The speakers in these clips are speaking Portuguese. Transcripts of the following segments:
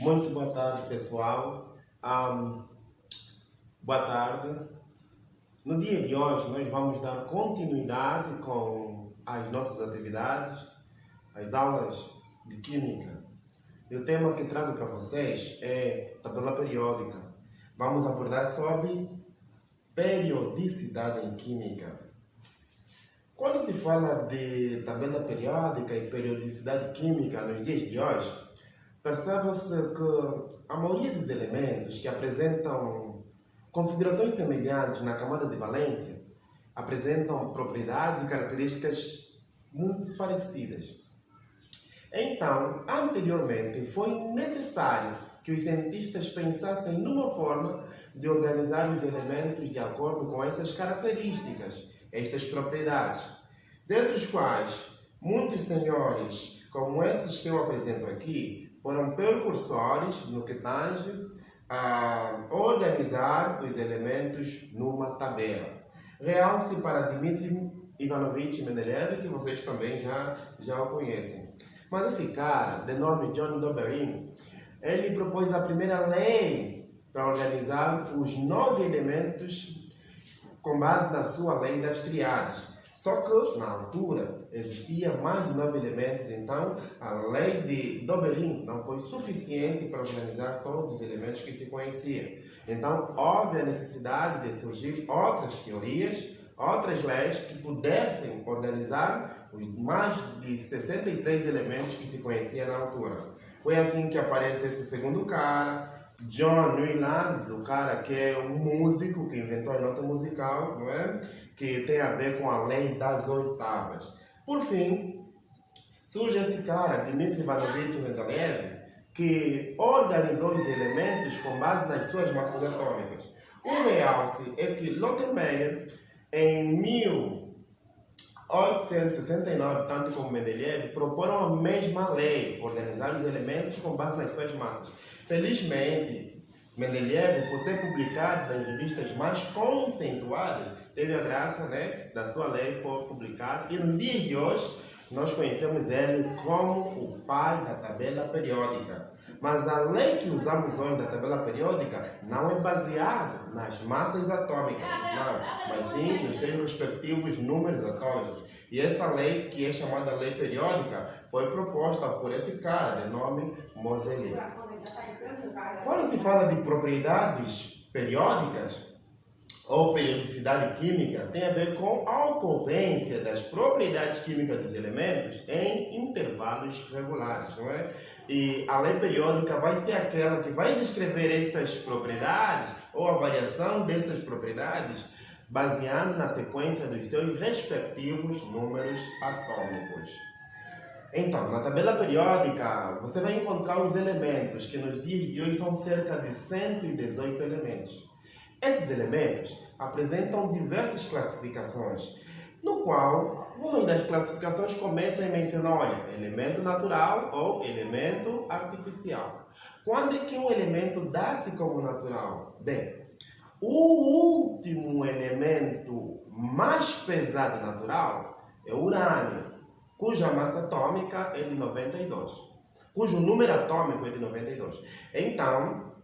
Muito boa tarde, pessoal. Boa tarde. No dia de hoje, nós vamos dar continuidade com as nossas atividades, as aulas de Química. E o tema que trago para vocês é tabela periódica. Vamos abordar sobre periodicidade em Química. Quando se fala de tabela periódica e periodicidade química nos dias de hoje, percebe-se que a maioria dos elementos que apresentam configurações semelhantes na camada de valência apresentam propriedades e características muito parecidas. Então, anteriormente, foi necessário que os cientistas pensassem numa forma de organizar os elementos de acordo com essas características, estas propriedades, dentre os quais muitos senhores, como esses que eu apresento aqui, foram precursores no que tange a organizar os elementos numa tabela. Realce para Dmitry Ivanovich Mendeleev, que vocês também já o conhecem. Mas esse cara, de nome John Doberin, ele propôs a primeira lei para organizar os 9 elementos com base na sua lei das triades. Só que, na altura, existia mais de 9 elementos, então a lei de Doberin não foi suficiente para organizar todos os elementos que se conheciam. Então, houve a necessidade de surgir outras teorias, outras leis que pudessem organizar os mais de 63 elementos que se conheciam na altura. Foi assim que aparece esse segundo cara, John Newlands, o cara que é um músico que inventou a nota musical, não é? Que tem a ver com a lei das oitavas. Por fim, surge esse cara, Dmitry Ivanovich Mendeleev, que organizou os elementos com base nas suas massas atômicas. O realce é que Lothar Meyer, em 1869, tanto como Mendeleev, proporam a mesma lei, organizar os elementos com base nas suas massas. Felizmente, Mendeleev, por ter publicado nas revistas mais conceituadas, teve a graça, da sua lei for publicada. E no dia de hoje, nós conhecemos ele como o pai da tabela periódica. Mas a lei que usamos hoje da tabela periódica não é baseada nas massas atômicas, não, mas sim nos seus respectivos números atômicos. E essa lei, que é chamada lei periódica, foi proposta por esse cara, de nome Moseley. Quando se fala de propriedades periódicas, ou periodicidade química, tem a ver com a ocorrência das propriedades químicas dos elementos em intervalos regulares, não é? E a lei periódica vai ser aquela que vai descrever essas propriedades ou a variação dessas propriedades baseando na sequência dos seus respectivos números atômicos. Então, na tabela periódica, você vai encontrar os elementos que nos dias de hoje são cerca de 118 elementos. Esses elementos apresentam diversas classificações, no qual uma das classificações começa a mencionar, olha, elemento natural ou elemento artificial. Quando é que um elemento dá-se como natural? Bem, o último elemento mais pesado natural é o urânio, cuja massa atômica é de 92, cujo número atômico é de 92. Então,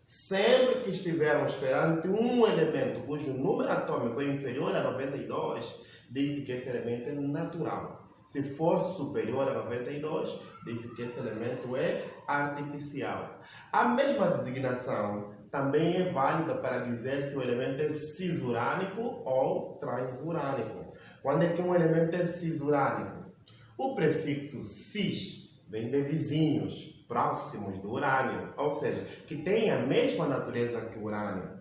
sempre que estivermos perante um elemento cujo número atômico é inferior a 92, diz que esse elemento é natural. Se for superior a 92, diz que esse elemento é artificial. A mesma designação também é válida para dizer se o elemento é cisurânico ou transurânico. Quando é que um elemento é cisurânico? O prefixo cis vem de vizinhos, próximos do urânio, ou seja, que têm a mesma natureza que o urânio,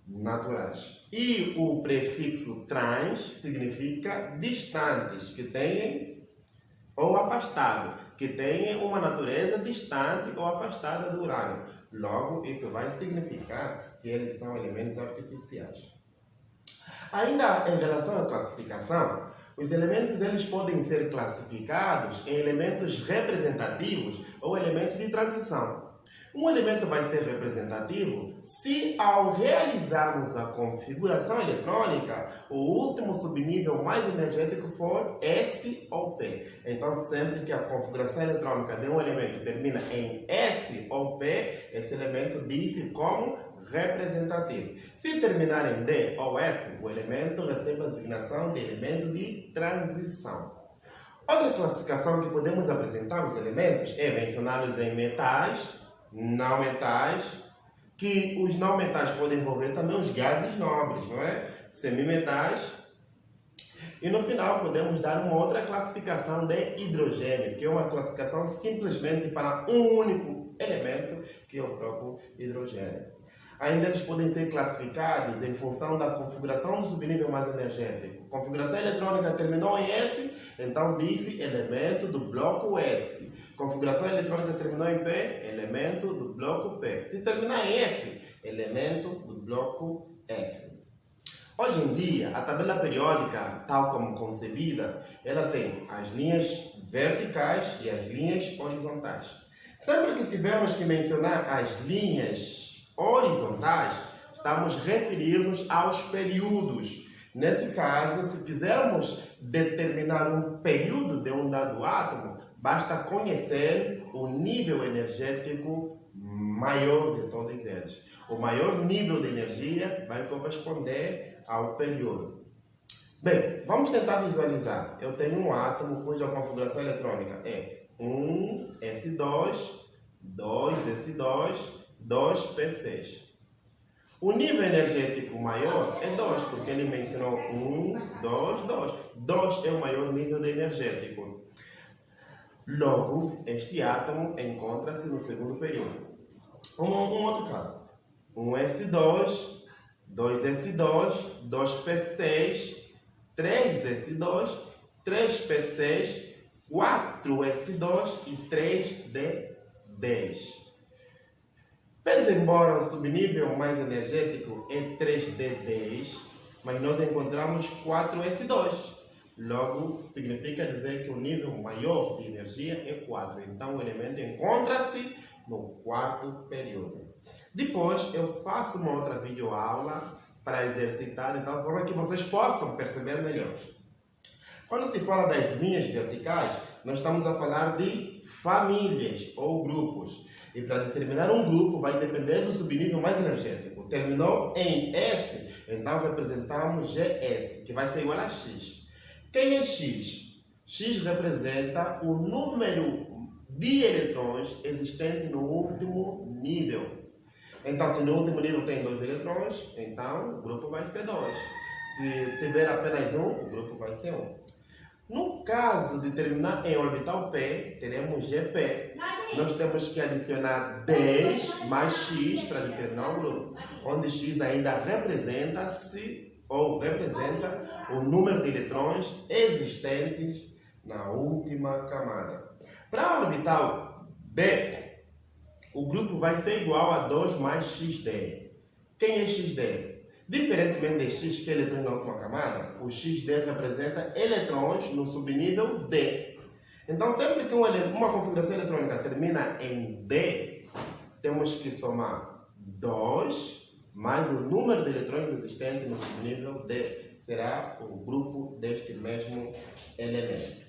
naturais. E o prefixo trans significa distantes, que têm, ou afastado, que têm uma natureza distante ou afastada do urânio. Logo, isso vai significar que eles são elementos artificiais. Ainda em relação à classificação, os elementos eles podem ser classificados em elementos representativos ou elementos de transição. Um elemento vai ser representativo se, ao realizarmos a configuração eletrônica, o último subnível mais energético for S ou P. Então, sempre que a configuração eletrônica de um elemento termina em S ou P, esse elemento diz-se como representativo. Se terminar em D ou F, o elemento recebe a designação de elemento de transição. Outra classificação que podemos apresentar os elementos é mencioná-los em metais, não metais, que os não metais podem envolver também os gases nobres, não é? Semimetais. E no final podemos dar uma outra classificação de hidrogênio, que é uma classificação simplesmente para um único elemento, que é o próprio hidrogênio. Ainda eles podem ser classificados em função da configuração do subnível mais energético. Configuração eletrônica terminou em S, então diz-se elemento do bloco S. Configuração eletrônica terminou em P, elemento do bloco P. Se terminar em F, elemento do bloco F. Hoje em dia, a tabela periódica, tal como concebida, ela tem as linhas verticais e as linhas horizontais. Sempre que tivermos que mencionar as linhas horizontais, estamos referindo-nos aos períodos. Nesse caso, se quisermos determinar um período de um dado átomo, basta conhecer o nível energético maior de todos eles. O maior nível de energia vai corresponder ao período. Bem, vamos tentar visualizar. Eu tenho um átomo cuja configuração eletrônica é 1s2, 2s2, 2p6. O nível energético maior é 2, porque ele mencionou 1, 2, 2. 2 é o maior nível de energético. Logo, este átomo encontra-se no segundo período. Um outro caso. 1s2, 2s2, 2p6, 3s2, 3p6, 4s2 e 3d10. Pese embora o subnível mais energético é 3d10, mas nós encontramos 4s2. Logo, significa dizer que o nível maior de energia é 4. Então, o elemento encontra-se no quarto período. Depois, eu faço uma outra videoaula para exercitar de tal forma que vocês possam perceber melhor. Quando se fala das linhas verticais, nós estamos a falar de famílias ou grupos. E para determinar um grupo vai depender do subnível mais energético. Terminou em S, então representamos GS, que vai ser igual a X. Quem é X? X representa o número de eletrões existente no último nível. Então, se no último nível tem 2 eletrões, então o grupo vai ser 2. Se tiver apenas 1, o grupo vai ser 1. No caso de terminar em orbital P, teremos GP. Nós temos que adicionar 10 mais X para determinar o grupo, onde X ainda representa-se ou representa o número de eletrões existentes na última camada. Para a orbital D, o grupo vai ser igual a 2 mais XD. Quem é XD? Diferentemente de X, que é eletrões na última camada, o XD representa eletrões no subnível D. Então, sempre que uma configuração eletrônica termina em D, temos que somar 2 mais o número de eletrões existentes no subnível D. Será o grupo deste mesmo elemento.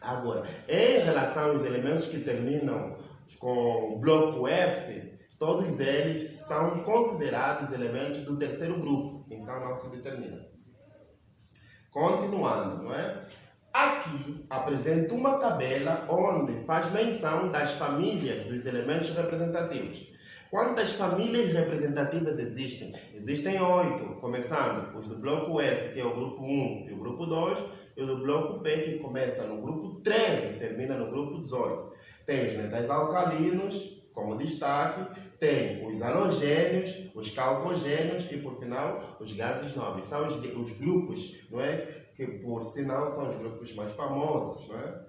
Agora, em relação aos elementos que terminam com o bloco F, todos eles são considerados elementos do terceiro grupo. Então, não se determina. Continuando, não é? Aqui apresento uma tabela onde faz menção das famílias dos elementos representativos. Quantas famílias representativas existem? Existem 8, começando os do bloco S, que é o grupo 1 e o grupo 2, e o do bloco P, que começa no grupo 13 e termina no grupo 18. Tem os metais alcalinos, como destaque, tem os halogênios, os calcogênios e, por final, os gases nobres. São os grupos, não é? Que, por sinal, são os grupos mais famosos, não é?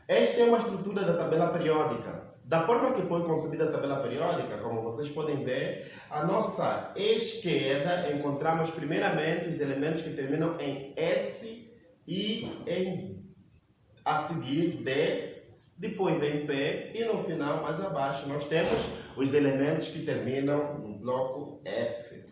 Esta é uma estrutura da tabela periódica. Da forma que foi concebida a tabela periódica, como vocês podem ver, à nossa esquerda encontramos primeiramente os elementos que terminam em S e a seguir D depois vem P e no final, mais abaixo, nós temos os elementos que terminam no bloco F.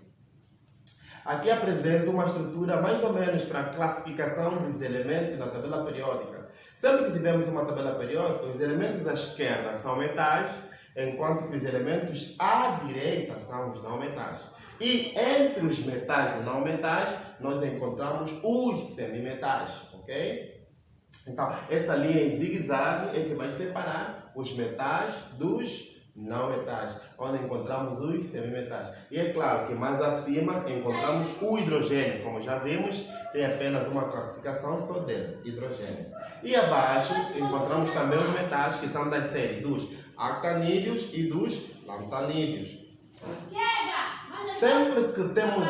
Aqui apresento uma estrutura mais ou menos para a classificação dos elementos na tabela periódica. Sempre que tivermos uma tabela periódica, os elementos à esquerda são metais, enquanto que os elementos à direita são os não metais. E entre os metais e não metais, nós encontramos os semimetais, ok? Então, essa linha em zigue-zague é que vai separar os metais dos não metais, onde encontramos os semimetais. E é claro que mais acima encontramos o hidrogênio, como já vimos, tem apenas uma classificação só dele, hidrogênio. E abaixo encontramos também os metais que são das séries dos actanídeos e dos lantanídeos. Sempre que temos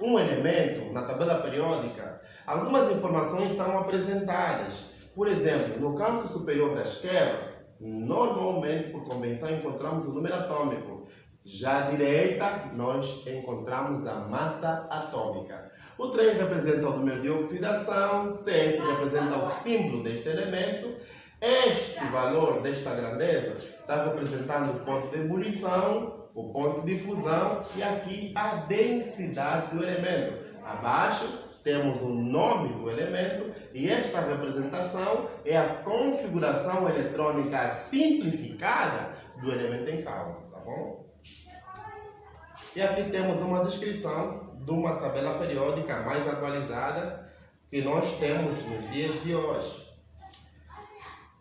um elemento na tabela periódica, algumas informações são apresentadas. Por exemplo, no canto superior da esquerda, normalmente, por convenção, encontramos o número atômico. Já à direita, nós encontramos a massa atômica. O 3 representa o número de oxidação, 7 representa o símbolo deste elemento. Este valor desta grandeza está representando o ponto de ebulição, o ponto de fusão e aqui a densidade do elemento. Abaixo temos o nome do elemento e esta representação é a configuração eletrônica simplificada do elemento em causa, tá bom? E aqui temos uma descrição de uma tabela periódica mais atualizada que nós temos nos dias de hoje.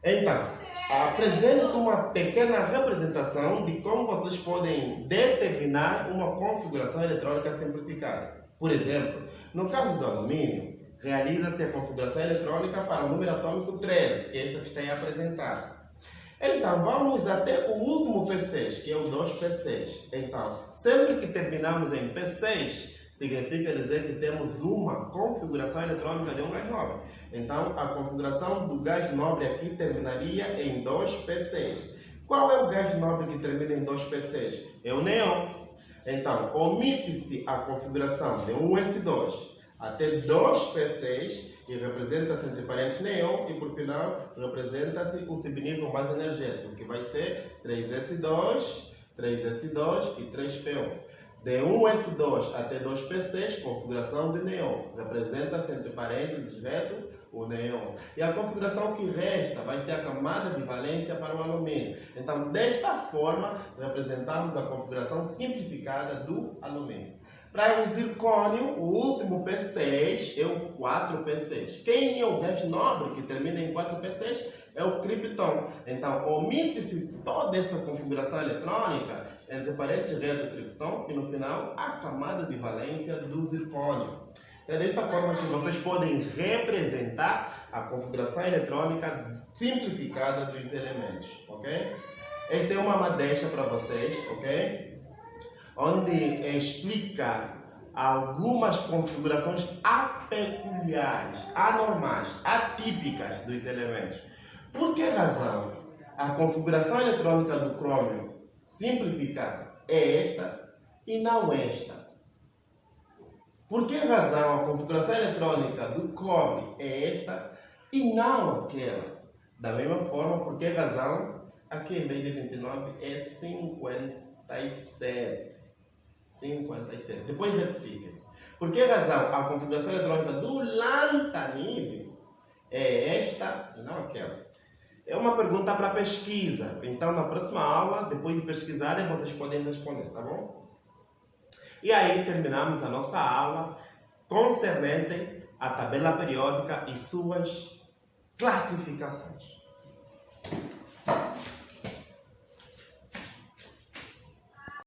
Então, apresento uma pequena representação de como vocês podem determinar uma configuração eletrônica simplificada. Por exemplo, no caso do alumínio, realiza-se a configuração eletrônica para o número atômico 13, que é esta que está aí apresentada. Então, vamos até o último P6, que é o 2P6. Então, sempre que terminamos em P6, significa dizer que temos uma configuração eletrônica de um gás nobre. Então, a configuração do gás nobre aqui terminaria em 2P6. Qual é o gás nobre que termina em 2P6? É o neon. Então, omite-se a configuração de 1s2 até 2p6 e representa-se entre parênteses neon e por final representa-se o subnível mais energético, que vai ser 3s2, 3s2 e 3p1. De 1s2 até 2p6, configuração de neon, representa-se entre parênteses reto o neon. E a configuração que resta vai ser a camada de valência para o alumínio. Então, desta forma, representamos a configuração simplificada do alumínio. Para o zircônio, o último P6 é o 4P6. Quem é o gás nobre que termina em 4P6? É o criptão. Então, omite-se toda essa configuração eletrônica entre parênteses reto criptão e no final a camada de valência do zircônio. É desta forma que vocês podem representar a configuração eletrônica simplificada dos elementos, ok? Esta é uma madeixa para vocês, ok? Onde explica algumas configurações apeculiares, anormais, atípicas dos elementos. Por que razão a configuração eletrônica do crômio simplificada é esta e não esta? Por que razão a configuração eletrônica do cobre é esta e não aquela? Da mesma forma, por que razão aqui em vez de 29 é 57? 57. Depois retifiquem. Por que razão a configuração eletrônica do lantanídeo é esta e não aquela? É uma pergunta para pesquisa. Então, na próxima aula, depois de pesquisarem, vocês podem responder, tá bom? E aí terminamos a nossa aula concernente à tabela periódica e suas classificações.